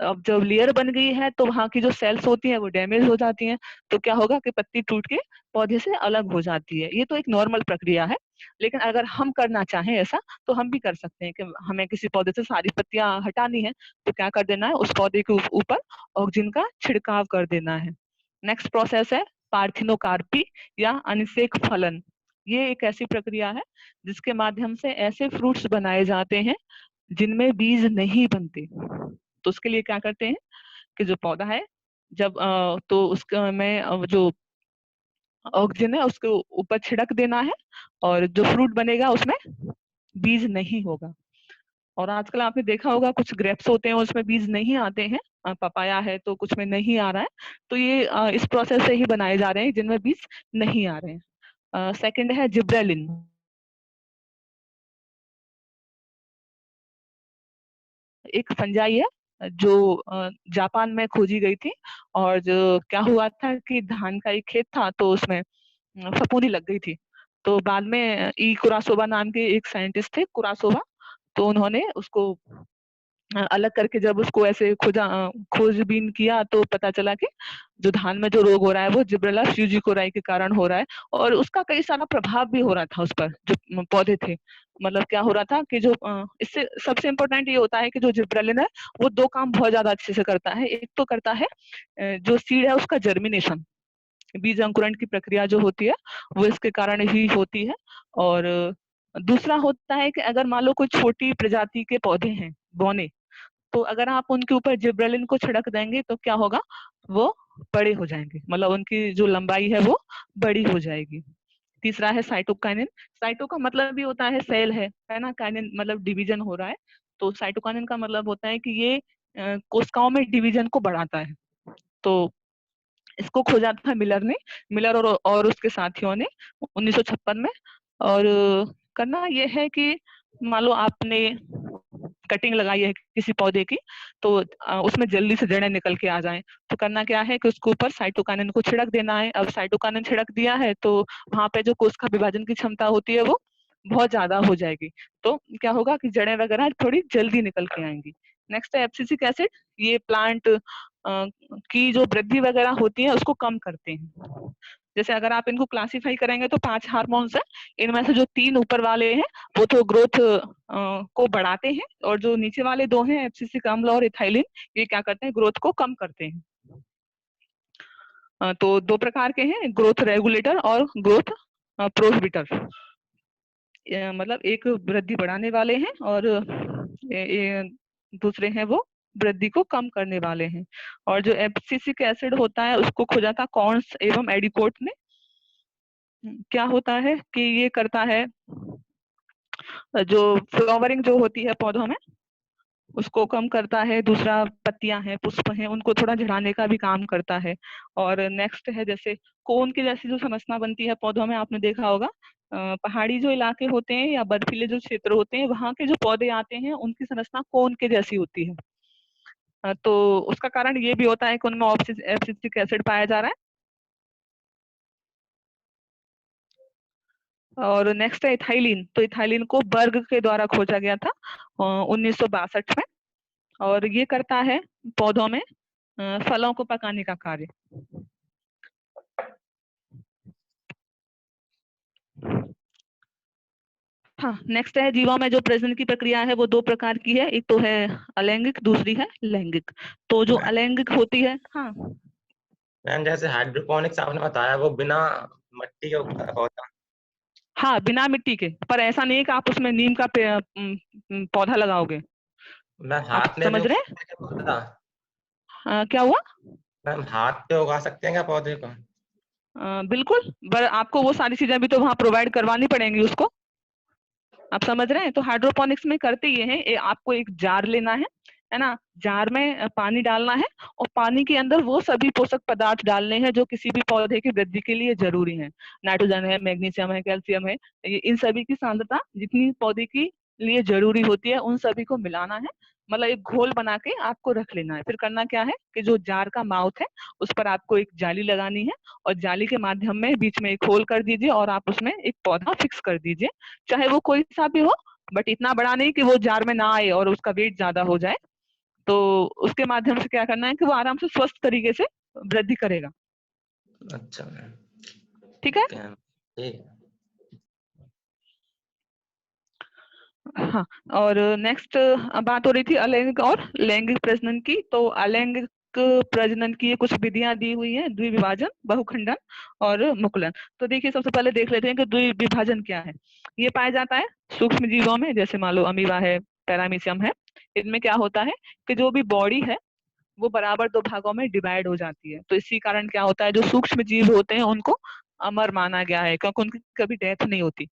अब जब लेयर बन गई है तो वहां की जो सेल्स होती है वो डैमेज हो जाती हैं। तो क्या होगा कि पत्ती टूट के पौधे से अलग हो जाती है। ये तो एक नॉर्मल प्रक्रिया है, लेकिन अगर हम करना चाहें ऐसा तो हम भी कर सकते हैं कि हमें किसी पौधे से सारी पत्तियां हटानी है तो क्या कर देना है, उस पौधे के ऊपर ऑक्सीजन का छिड़काव कर देना है। नेक्स्ट प्रोसेस है पार्थिनोकार्पी या अनिषेक फलन। ये एक ऐसी प्रक्रिया है जिसके माध्यम से ऐसे फ्रूट्स बनाए जाते हैं जिनमें बीज नहीं बनते। तो उसके लिए क्या करते हैं कि जो पौधा है जब तो उसका में जो ऑक्सीजन है उसके ऊपर छिड़क देना है और जो फ्रूट बनेगा उसमें बीज नहीं होगा। और आजकल आपने देखा होगा कुछ ग्रेप्स होते हैं उसमें बीज नहीं आते हैं, पपाया है तो कुछ में नहीं आ रहा है। तो ये इस प्रोसेस से ही बनाए जा रहे हैं जिनमें बीज नहीं आ रहे हैं। सेकंड है जिब्रेलिन। एक फंजाई है जो जापान में खोजी गई थी। और जो क्या हुआ था कि धान का एक खेत था तो उसमें फफूंदी लग गई थी। तो बाद में ई कुरासोवा नाम के एक साइंटिस्ट थे, कुरासोवा, तो उन्होंने उसको अलग करके जब उसको ऐसे खोजबीन किया तो पता चला कि जो धान में जो रोग हो रहा है वो जिब्रेला फ्यूजिकोराई के कारण हो रहा है। और उसका कई सारा प्रभाव भी हो रहा था उस पर जो पौधे थे। मतलब क्या हो रहा था कि जो इससे सबसे इम्पोर्टेंट ये होता है कि जो जिब्रेलिन है वो दो काम बहुत ज्यादा अच्छे से करता है। एक तो करता है जो सीड है उसका जर्मिनेशन, बीज अंकुरण की प्रक्रिया जो होती है वो इसके कारण ही होती है। और दूसरा होता है कि अगर मान लो कोई छोटी प्रजाति के पौधे हैं बौने, तो अगर आप उनके ऊपर जिब्रेलिन को छिड़क देंगे तो क्या होगा, वो बड़े हो जाएंगे, मतलब उनकी जो लंबाई है वो बड़ी हो जाएगी। तीसरा है साइटोकाइनिन। साइटो का मतलब भी होता है सेल है ना, काइनिन मतलब डिवीजन हो रहा है। तो साइटोकाइनिन का मतलब होता है कि ये कोशिकाओं में डिवीजन को बढ़ाता है। तो इसको खोजा था मिलर ने, मिलर और उसके साथियों ने 1956 में। और करना यह है कि मान लो आपने कटिंग लगाई है किसी पौधे की, तो उसमें जल्दी से जड़ें निकल के आ जाएं। तो करना क्या है कि उसके ऊपर साइटोकाइनिन को छिड़क देना है। अब साइटोकाइनिन छिड़क दिया है तो वहां पे जो कोशिका विभाजन की क्षमता होती है वो बहुत ज्यादा हो जाएगी। तो क्या होगा कि जड़ें वगैरह थोड़ी जल्दी निकल के आएंगी। नेक्स्ट है एब्सिसिक एसिड। ये प्लांट की जो वृद्धि वगैरह होती है उसको कम करते हैं। जैसे अगर आप इनको क्लासिफाई करेंगे तो 5 हार्मोन्स है, इनमें से जो 3 ऊपर वाले हैं वो तो ग्रोथ को बढ़ाते हैं, और जो नीचे वाले 2 हैं एब्सिसिक अम्ल और इथाइलिन, ये क्या करते हैं, ग्रोथ को कम करते हैं। तो 2 प्रकार के हैं, ग्रोथ रेगुलेटर और ग्रोथ प्रोहिबिटर। मतलब एक वृद्धि बढ़ाने वाले हैं और दूसरे हैं वो वृद्धि को कम करने वाले हैं। और जो एब्सिसिक एसिड होता है उसको खोजा था कॉर्न्स एवं एडिकोट ने। क्या होता है कि ये करता है जो फ्लावरिंग जो होती है पौधों में उसको कम करता है। दूसरा पत्तियां हैं, पुष्प हैं, उनको थोड़ा झड़ाने का भी काम करता है। और नेक्स्ट है जैसे कोन की जैसी जो संरचना बनती है पौधों में, आपने देखा होगा पहाड़ी जो इलाके होते हैं या बर्फीले जो क्षेत्र होते हैं वहां के जो पौधे आते हैं उनकी संरचना कोन के जैसी होती है। तो उसका कारण ये भी होता है कि उनमें एब्सिसिक एसिड पाया जा रहा है। और नेक्स्ट है इथाइलिन। तो इथाइलिन को बर्ग के द्वारा खोजा गया था 1962 में। और ये करता है पौधों में फलों को पकाने का कार्य। हाँ, नेक्स्ट है जीवों में जो प्रजनन की प्रक्रिया है वो दो प्रकार की है। एक तो है अलैंगिक, दूसरी है लैंगिक। तो जो अलैंगिक होती है, हाँ मैम जैसे हाइड्रोपोनिक्स आपने बताया वो बिना मट्टी के उगता है पौधा। हाँ, बिना मिट्टी के। पर ऐसा नहीं है कि आप उसमें नीम का पौधा लगाओगे। मैम आप हाथ में भी समझ उगा रहे सकते हैं क्या पौधा? हैं क्या हुआ? मैम हाथ पे उगा सकते हैं क्या पौधे को? बिल्कुल, पर आपको वो सारी चीजें भी तो वहां प्रोवाइड करवानी पड़ेंगी उसको। आप समझ रहे हैं? तो हाइड्रोपोनिक्स में करते ये है, आपको एक जार लेना है ना? जार में पानी डालना है और पानी के अंदर वो सभी पोषक पदार्थ डालने हैं जो किसी भी पौधे की वृद्धि के लिए जरूरी है। नाइट्रोजन है, मैग्नीशियम है, कैल्शियम है, इन सभी की सांद्रता जितनी पौधे की लिए जरूरी होती है उन सभी को मिलाना है। मतलब एक घोल बना के आपको रख लेना है। फिर करना क्या है कि जो जार का माउथ है उस पर आपको एक जाली लगानी है और जाली के माध्यम में बीच में एक होल कर दीजिए और आप उसमें एक पौधा फिक्स कर दीजिए, चाहे वो कोई सा भी हो, बट इतना बड़ा नहीं कि वो जार में ना आए और उसका वेट ज्यादा हो जाए। तो उसके माध्यम से क्या करना है कि वो आराम से स्वस्थ तरीके से वृद्धि करेगा। अच्छा मैम, ठीक है? ठीक है। ठीक है। हाँ। और नेक्स्ट बात हो रही थी अलैंगिक और लैंगिक प्रजनन की। तो अलैंगिक प्रजनन की ये कुछ विधियां दी हुई हैं, द्विविभाजन, बहुखंडन और मुकुलन। तो देखिए सबसे पहले देख लेते हैं कि द्विविभाजन क्या है। ये पाया जाता है सूक्ष्म जीवों में, जैसे मान लो अमीबा है, पैरामीशियम है। इनमें क्या होता है कि जो भी बॉडी है वो बराबर दो भागों में डिवाइड हो जाती है। तो इसी कारण क्या होता है, जो सूक्ष्म जीव होते हैं उनको अमर माना गया है, क्योंकि उनकी कभी डेथ नहीं होती,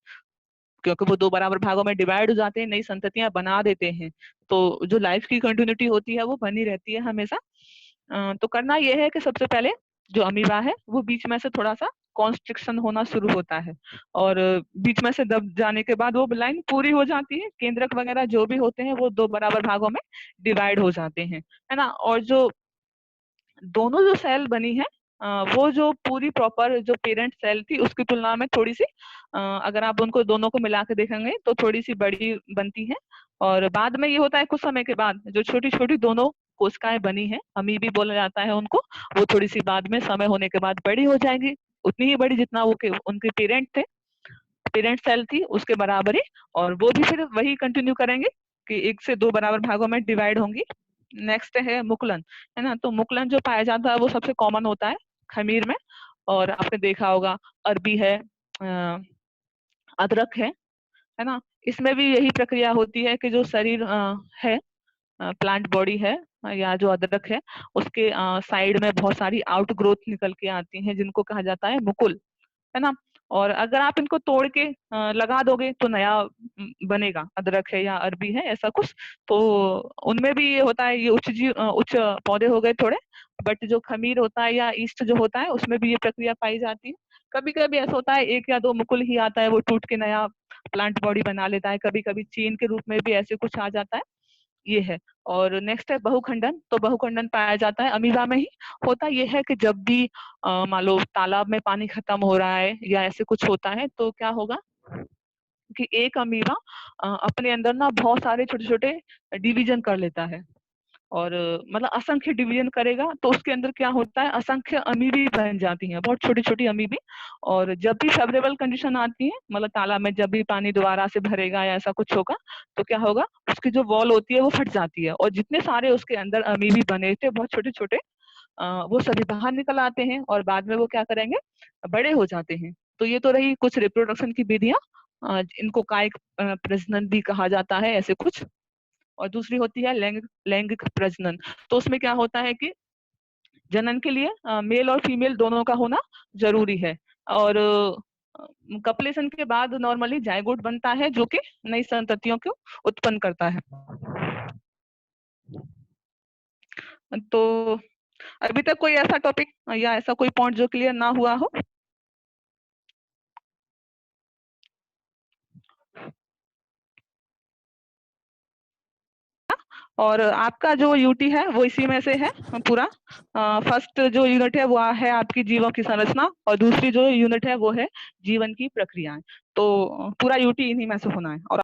क्योंकि वो दो बराबर भागों में डिवाइड हो जाते हैं, नई संततियां बना देते हैं। तो जो लाइफ की कंटिन्यूटी होती है वो बनी रहती है हमेशा। तो करना यह है कि सबसे पहले जो अमीबा है वो बीच में से थोड़ा सा कॉन्स्ट्रिक्शन होना शुरू होता है और बीच में से दब जाने के बाद वो लाइन पूरी हो जाती है। केंद्रक वगैरह जो भी होते हैं वो दो बराबर भागों में डिवाइड हो जाते हैं, है ना? और जो दोनों जो सेल बनी है वो जो पूरी प्रॉपर जो पेरेंट सेल थी उसकी तुलना में थोड़ी सी अगर आप उनको दोनों को मिला के देखेंगे तो थोड़ी सी बड़ी बनती है। और बाद में ये होता है कुछ समय के बाद जो छोटी छोटी दोनों कोशिकाएं बनी है, अमीबी बोला जाता है उनको, वो थोड़ी सी बाद में समय होने के बाद बड़ी हो जाएंगी, उतनी ही बड़ी जितना वो उनके पेरेंट थे, पेरेंट सेल थी उसके बराबर ही। और वो भी फिर वही कंटिन्यू करेंगे कि एक से दो बराबर भागों में डिवाइड होंगी। नेक्स्ट है मुकुलन, है ना? तो मुकुलन जो पाया जाता है वो सबसे कॉमन होता है खमीर में। और आपने देखा होगा अरबी है, अदरक है ना? इसमें भी यही प्रक्रिया होती है कि जो शरीर है, प्लांट बॉडी है या जो अदरक है उसके साइड में बहुत सारी आउट ग्रोथ निकल के आती हैं जिनको कहा जाता है मुकुल, है ना? और अगर आप इनको तोड़ के लगा दोगे तो नया बनेगा, अदरक है या अरबी है ऐसा कुछ। तो उनमें भी ये होता है, ये उच्च पौधे हो गए थोड़े, बट जो खमीर होता है या ईस्ट जो होता है उसमें भी ये प्रक्रिया पाई जाती है। कभी कभी ऐसा होता है एक या दो मुकुल ही आता है, वो टूट के नया प्लांट बॉडी बना लेता है, कभी कभी चेन के रूप में भी ऐसे कुछ आ जाता है, ये है। और नेक्स्ट है बहुखंडन। तो बहुखंडन पाया जाता है अमीबा में ही। होता यह है कि जब भी मान लो तालाब में पानी खत्म हो रहा है या ऐसे कुछ होता है तो क्या होगा कि एक अमीबा अपने अंदर ना बहुत सारे छोटे छोटे डिवीजन कर लेता है। और मतलब असंख्य डिवीजन करेगा तो उसके अंदर क्या होता है, असंख्य अमीबी बन जाती हैं, बहुत छोटी छोटी अमीबी। और जब भी फेवरेबल कंडीशन आती है, मतलब तालाब में जब भी पानी दोबारा से भरेगा या ऐसा कुछ होगा तो क्या होगा, उसकी जो वॉल होती है वो फट जाती है और जितने सारे उसके अंदर अमीबी बने थे बहुत छोटे छोटे वो सभी बाहर निकल आते हैं और बाद में वो क्या करेंगे, बड़े हो जाते हैं। तो ये तो रही कुछ रिप्रोडक्शन की विधियां। इनको कायिक प्रजनन भी कहा जाता है, ऐसे कुछ। और दूसरी होती है लैंगिक प्रजनन। तो उसमें क्या होता है कि जनन के लिए मेल और फीमेल दोनों का होना जरूरी है। और कपलेशन के बाद नॉर्मली जायगोट बनता है जो कि नई संततियों को उत्पन्न करता है। तो अभी तक कोई ऐसा टॉपिक या ऐसा कोई पॉइंट जो क्लियर ना हुआ हो? और आपका जो यूटी है वो इसी में से है पूरा। फर्स्ट जो यूनिट है वो है आपकी जीवों की संरचना, और दूसरी जो यूनिट है वो है जीवन की प्रक्रियाएं। तो पूरा यूटी इन्हीं में से होना है। और